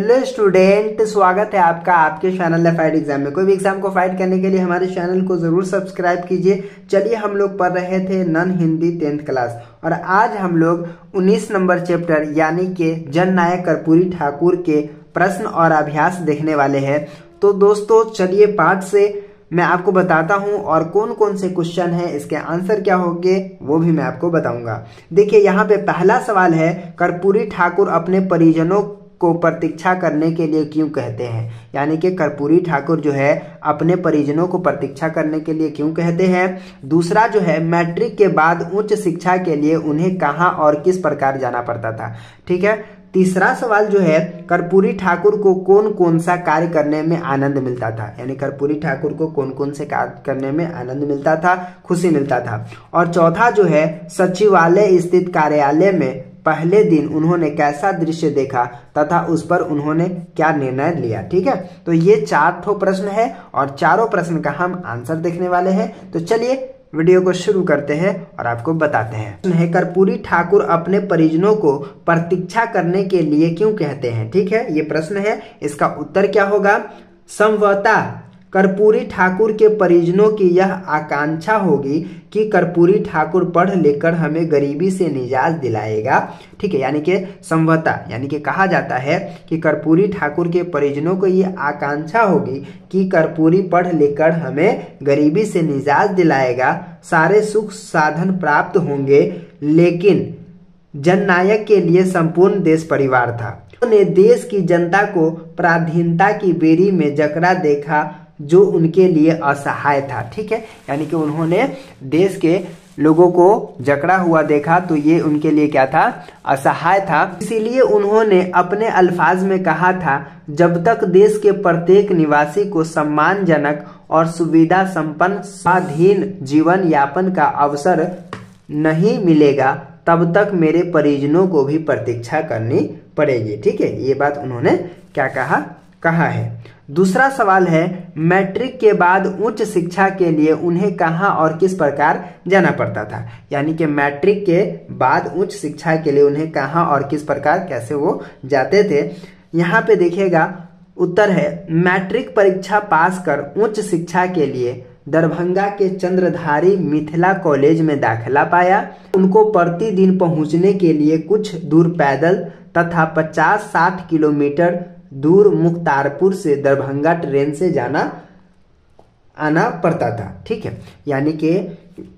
Hello student, स्वागत है आपका आपके चैनल फाइट एग्जाम में। कोई भी एग्जाम को फाइट करने के लिए हमारे चैनल को जरूर सब्सक्राइब कीजिए। चलिए, हम लोग पढ़ रहे थे नन हिंदी 10th क्लास और आज हम लोग 19 नंबर चैप्टर यानी कि जननायक कर्पूरी ठाकुर के प्रश्न और अभ्यास देखने वाले हैं। तो दोस्तों चलिए पाठ से मैं आपको बताता हूं और कौन कौन से क्वेश्चन है, इसके आंसर क्या होंगे वो भी मैं आपको बताऊंगा। देखिए यहाँ पे पहला सवाल है, कर्पूरी ठाकुर अपने परिजनों को प्रतीक्षा करने के लिए क्यों कहते हैं। यानी कि कर्पूरी ठाकुर जो है अपने परिजनों को प्रतीक्षा करने के लिए क्यों कहते हैं। दूसरा जो है, मैट्रिक के बाद उच्च शिक्षा के लिए उन्हें कहाँ और किस प्रकार जाना पड़ता था। ठीक है। तीसरा सवाल जो है, कर्पूरी ठाकुर को कौन कौन सा कार्य करने में आनंद मिलता था। यानी कर्पूरी ठाकुर को कौन कौन से कार्य करने में आनंद मिलता था, खुशी मिलता था। और चौथा जो है, सचिवालय स्थित कार्यालय में पहले दिन उन्होंने कैसा दृश्य देखा तथा उस पर उन्होंने क्या निर्णय लिया। ठीक है। तो ये 4 प्रश्न है और चारों प्रश्न का हम आंसर देखने वाले हैं। तो चलिए वीडियो को शुरू करते हैं और आपको बताते हैं। प्रश्न है, कर्पूरी ठाकुर अपने परिजनों को प्रतीक्षा करने के लिए क्यों कहते हैं। ठीक है, ये प्रश्न है, इसका उत्तर क्या होगा। संभवतः कर्पूरी ठाकुर के परिजनों की यह आकांक्षा होगी कि कर्पूरी ठाकुर पढ़ लिखकर हमें गरीबी से निजात दिलाएगा। ठीक है, यानी कि संभवतः यानी कि कहा जाता है कि कर्पूरी ठाकुर के परिजनों को यह आकांक्षा होगी कि कर्पूरी पढ़ लिखकर हमें गरीबी से निजात दिलाएगा, सारे सुख साधन प्राप्त होंगे। लेकिन जननायक के लिए संपूर्ण देश परिवार था। उन्होंने देश की जनता को पराधीनता की बेड़ी में जकड़ा देखा जो उनके लिए असहाय था। ठीक है, यानी कि उन्होंने देश के लोगों को जकड़ा हुआ देखा तो ये उनके लिए क्या था, असहाय था। इसीलिए उन्होंने अपने अल्फाज में कहा था, जब तक देश के प्रत्येक निवासी को सम्मानजनक और सुविधा संपन्न स्वाधीन जीवन यापन का अवसर नहीं मिलेगा तब तक मेरे परिजनों को भी प्रतीक्षा करनी पड़ेगी। ठीक है, ये बात उन्होंने क्या कहा है। दूसरा सवाल है, मैट्रिक के बाद उच्च शिक्षा के लिए उन्हें कहाँ और किस प्रकार जाना पड़ता था। यानी कि मैट्रिक के बाद उच्च शिक्षा के लिए उन्हें कहाँ और किस प्रकार कैसे वो जाते थे। यहाँ पे देखिएगा उत्तर है, मैट्रिक परीक्षा पास कर उच्च शिक्षा के लिए दरभंगा के चंद्रधारी मिथिला कॉलेज में दाखिला पाया। उनको प्रतिदिन पहुंचने के लिए कुछ दूर पैदल तथा 50-60 किलोमीटर दूर मुख्तारपुर से दरभंगा ट्रेन से जाना आना पड़ता था। ठीक है, यानी कि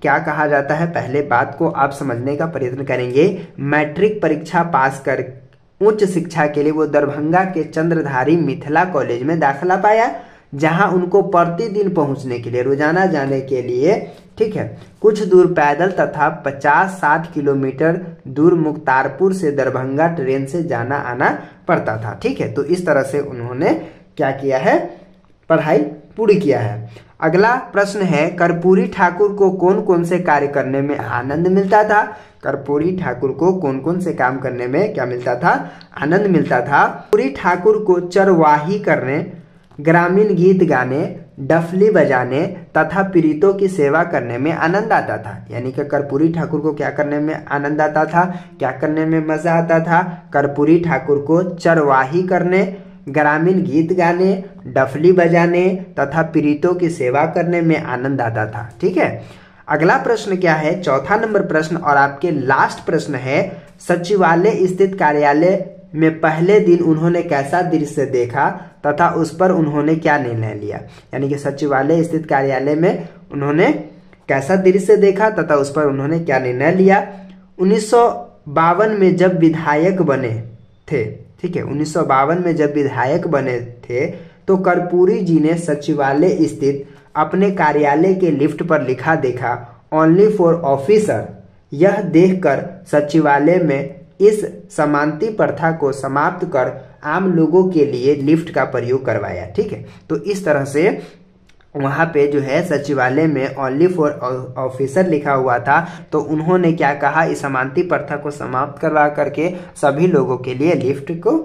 क्या कहा जाता है, पहले बात को आप समझने का प्रयत्न करेंगे। मैट्रिक परीक्षा पास कर उच्च शिक्षा के लिए वो दरभंगा के चंद्रधारी मिथिला कॉलेज में दाखिला पाया, जहां उनको प्रतिदिन पहुंचने के लिए, रोजाना जाने के लिए, ठीक है, कुछ दूर पैदल तथा 50-60 किलोमीटर दूर मुख्तारपुर से दरभंगा ट्रेन से जाना आना पड़ता था। ठीक है, तो इस तरह से उन्होंने क्या किया है, पढ़ाई पूरी किया है। अगला प्रश्न है, कर्पूरी ठाकुर को कौन कौन से कार्य करने में आनंद मिलता था। कर्पूरी ठाकुर को कौन कौन से काम करने में क्या मिलता था, आनंद मिलता था। कर्पूरी ठाकुर को चरवाही करने, ग्रामीण गीत गाने, डफली बजाने तथा पीड़ितों की सेवा करने में आनंद आता था। यानी कि कर्पूरी ठाकुर को क्या करने में आनंद आता था, क्या करने में मजा आता था। कर्पूरी ठाकुर को चरवाही करने, ग्रामीण गीत गाने, डफली बजाने तथा पीड़ितों की सेवा करने में आनंद आता था। ठीक है। अगला प्रश्न क्या है, चौथा नंबर प्रश्न और आपके लास्ट प्रश्न है, सचिवालय स्थित कार्यालय में पहले दिन उन्होंने कैसा दृश्य देखा तथा उस पर उन्होंने क्या निर्णय लिया। यानी कि सचिवालय स्थित कार्यालय में उन्होंने कैसा दृश्य देखा तथा उस पर उन्होंने क्या निर्णय लिया। 1952 में जब विधायक बने थे, ठीक है, 1952 में जब विधायक बने थे तो कर्पूरी जी ने सचिवालय स्थित अपने कार्यालय के लिफ्ट पर लिखा देखा, ओनली फॉर ऑफिसर। यह देखकर सचिवालय में इस समानती प्रथा को समाप्त कर आम लोगों के लिए लिफ्ट का प्रयोग करवाया। ठीक है, तो इस तरह से वहां पे जो है सचिवालय में ओनली फॉर ऑफिसर लिखा हुआ था, तो उन्होंने क्या कहा, इस समानती प्रथा को समाप्त करवा करके सभी लोगों के लिए लिफ्ट को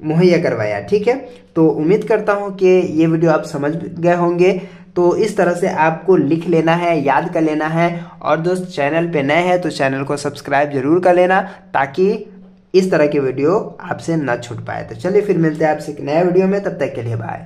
मुहैया करवाया। ठीक है, तो उम्मीद करता हूं कि ये वीडियो आप समझ गए होंगे। तो इस तरह से आपको लिख लेना है, याद कर लेना है। और दोस्त चैनल पे नए हैं तो चैनल को सब्सक्राइब जरूर कर लेना, ताकि इस तरह की वीडियो आपसे न छूट पाए। तो चलिए फिर मिलते हैं आपसे एक नया वीडियो में, तब तक के लिए बाय।